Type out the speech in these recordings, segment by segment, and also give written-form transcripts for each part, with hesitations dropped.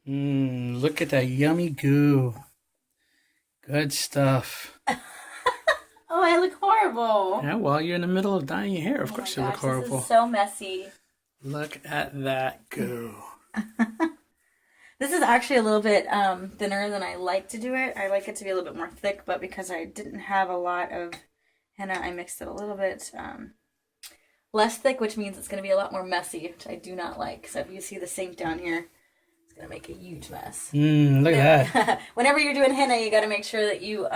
Look at that yummy goo. Good stuff. Oh, I look horrible. Yeah, well, you're in the middle of dyeing your hair. Of Oh my course you look gosh, this is horrible. so messy. Look at that goo. This is actually a little bit thinner than I like to do it. I like it to be a little bit more thick, but because I didn't have a lot of henna, I mixed it a little bit less thick, which means it's going to be a lot more messy, which I do not like. So if you see the sink down here, it's going to make a huge mess. Look at that. Whenever you're doing henna, you got to make sure that you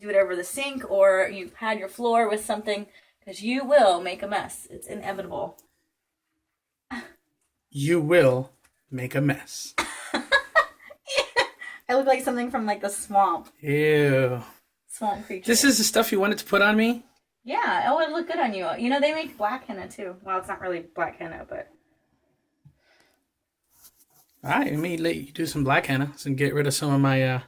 do it over the sink or you pad your floor with something because you will make a mess. It's inevitable. You will make a mess. I look like something from like the swamp. Ew. Swamp creature. This is the stuff you wanted to put on me? Yeah. Oh, it look good on you. You know, they make black henna too. Well, it's not really black henna, but. Alright, let me let you do some black henna and get rid of some of my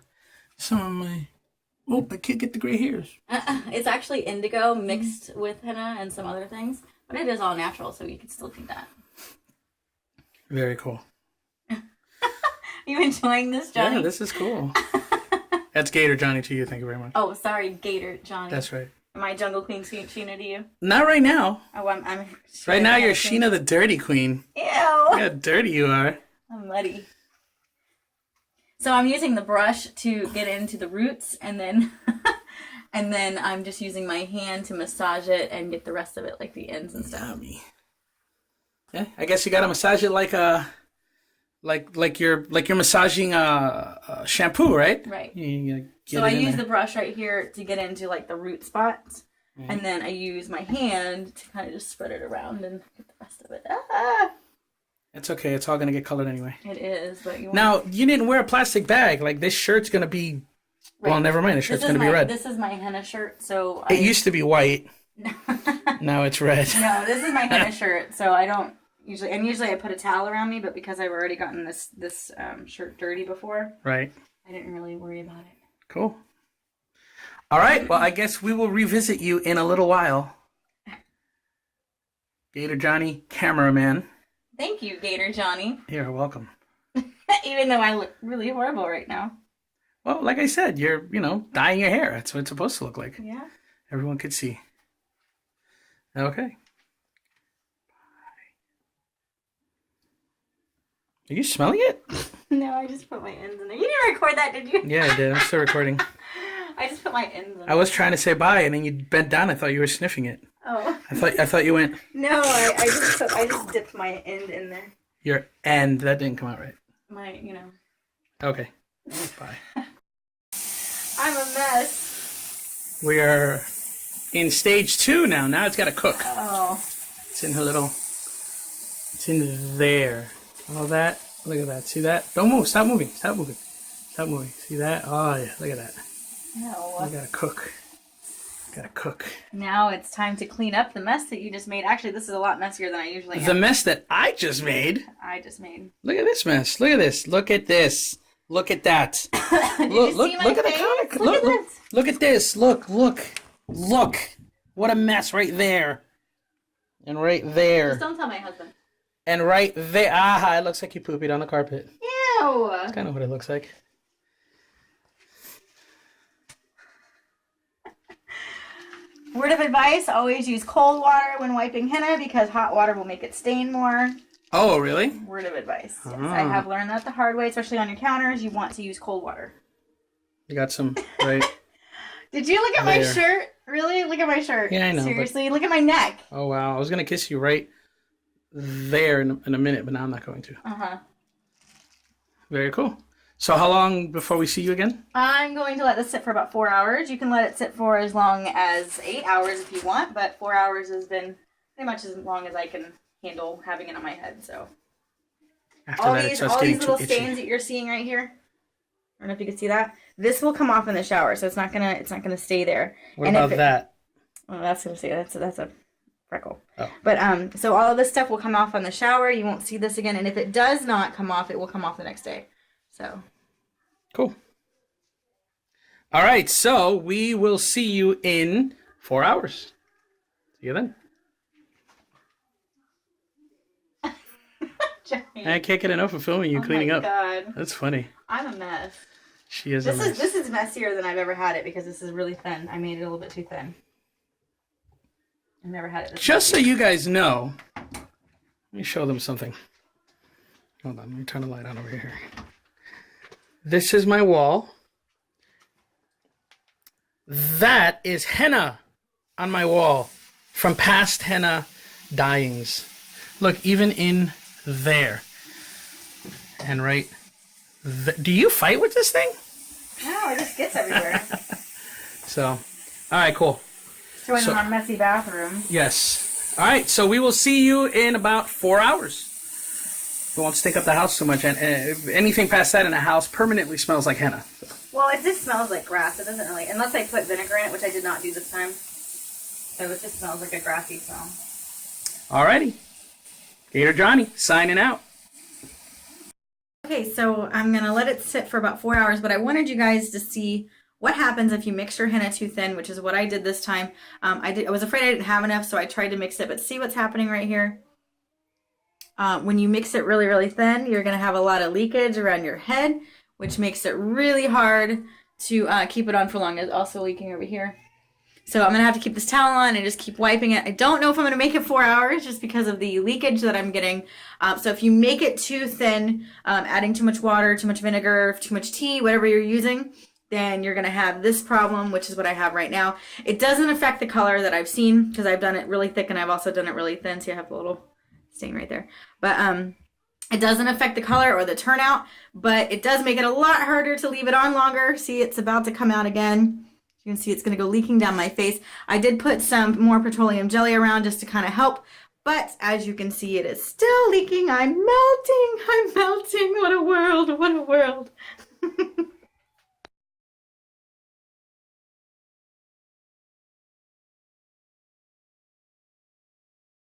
oh, I can't get the gray hairs. It's actually indigo mixed with henna and some other things, but it is all natural, so you can still do that. Very cool. You enjoying this, Johnny? Yeah, this is cool. That's Gator Johnny to you. Thank you very much. Oh, sorry, Gator Johnny. That's right. Am I Jungle Queen Sheena to you? Not right now. Oh, I'm Right now, you're Queen. Sheena the Dirty Queen. Ew. Look how dirty you are. I'm muddy. So I'm using the brush to get into the roots, and then and then I'm just using my hand to massage it and get the rest of it, like the ends and stuff. Yummy. Yeah, I guess you gotta massage it like you're massaging shampoo, right? Right. So I use the brush right here to get into like the root spots, Mm-hmm. and then I use my hand to kind of just spread it around and get the rest of it. Ah! It's okay. It's all gonna get colored anyway. It is, but you Now you didn't wear a plastic bag. Like this shirt's gonna be. Right. Well, never mind. The shirt's gonna be red. This is my henna shirt, so It used to be white. Now it's red. No, this is my henna shirt, so I don't usually. And usually I put a towel around me, but because I've already gotten this shirt dirty before, Right. I didn't really worry about it. Cool. All right. Well, I guess we will revisit you in a little while. Gator Johnny, cameraman. Thank you, Gator Johnny. You're welcome. Even though I look really horrible right now. Well, like I said, you're, dyeing your hair. That's what it's supposed to look like. Yeah. Everyone could see. Okay. Are you smelling it? No, I just put my ends in there. You didn't record that, did you? Yeah, I did. I'm still recording. I just put my ends in there. I was trying to say bye, and then you bent down. I thought you were sniffing it. Oh. I thought you went. No, I just dipped my end in there. Your end. That didn't come out right. Okay. Bye. I'm a mess. We are in stage 2 now. Now it's got to cook. Oh. It's in her little. It's in there. All that. Look at that. See that? Don't move. Stop moving. Stop moving. Stop moving. See that? Oh yeah. Look at that. No. I gotta cook. Gotta cook. Now it's time to clean up the mess that you just made. Actually, this is a lot messier than I usually am. The mess that I just made. Look at this mess. Look at this. Look at this. Look at that. Did you see my look at the face? comic. Look at this. Look at this. Look. What a mess right there. And right there. Just don't tell my husband. And right there. Ah, it looks like you pooped on the carpet. Ew. That's kind of what it looks like. Word of advice, always use cold water when wiping henna because hot water will make it stain more. Oh, really? Word of advice. Yes, I have learned that the hard way, especially on your counters. You want to use cold water. You got some, right? Did you look at my shirt? Really? Look at my shirt. Yeah, I know. Seriously? Look at my neck. Oh, wow. I was going to kiss you right there in a minute, but now I'm not going to. Uh-huh. Very cool. So how long before we see you again? I'm going to let this sit for about 4 hours. You can let it sit for as long as 8 hours if you want, but 4 hours has been pretty much as long as I can handle having it on my head. So After all that, it these starts getting little too itchy. stains that you're seeing right here. I don't know if you can see that. This will come off in the shower, so it's not gonna stay there. What about that? Well, that's gonna stay. That's a freckle. Oh. But so all of this stuff will come off on the shower. You won't see this again, and if it does not come off, it will come off the next day. So cool. All right, so we will see you in 4 hours. See you then. I can't get enough of filming you cleaning up. God. That's funny. I'm a mess. She is a mess. This is messier than I've ever had it because this is really thin. I made it a little bit too thin. I've never had it this Just so you guys know, let me show them something. Hold on, let me turn the light on over here. This is my wall. That is henna on my wall from past henna dyeings. Look, even in there. And right do you fight with this thing? No, it just gets everywhere. So, all right, cool. Showing them our messy bathroom. Yes. All right, so we will see you in about 4 hours. We won't stink up the house too much, and anything past that in a house permanently smells like henna. So. Well, it just smells like grass. It doesn't really, unless I put vinegar in it, which I did not do this time. So it just smells like a grassy smell. All righty. Gator Johnny, signing out. Okay, so I'm going to let it sit for about 4 hours, but I wanted you guys to see what happens if you mix your henna too thin, which is what I did this time. I was afraid I didn't have enough, so I tried to mix it, but see what's happening right here? When you mix it really, really thin, you're going to have a lot of leakage around your head, which makes it really hard to keep it on for long. It's also leaking over here. So I'm going to have to keep this towel on and just keep wiping it. I don't know if I'm going to make it 4 hours just because of the leakage that I'm getting. So if you make it too thin, adding too much water, too much vinegar, too much tea, whatever you're using, then you're going to have this problem, which is what I have right now. It doesn't affect the color that I've seen because I've done it really thick and I've also done it really thin. See, I have a little stain right there. But it doesn't affect the color or the turnout, but it does make it a lot harder to leave it on longer. See, it's about to come out again. You can see it's going to go leaking down my face. I did put some more petroleum jelly around just to kind of help, but as you can see, it is still leaking. I'm melting. I'm melting. What a world. What a world.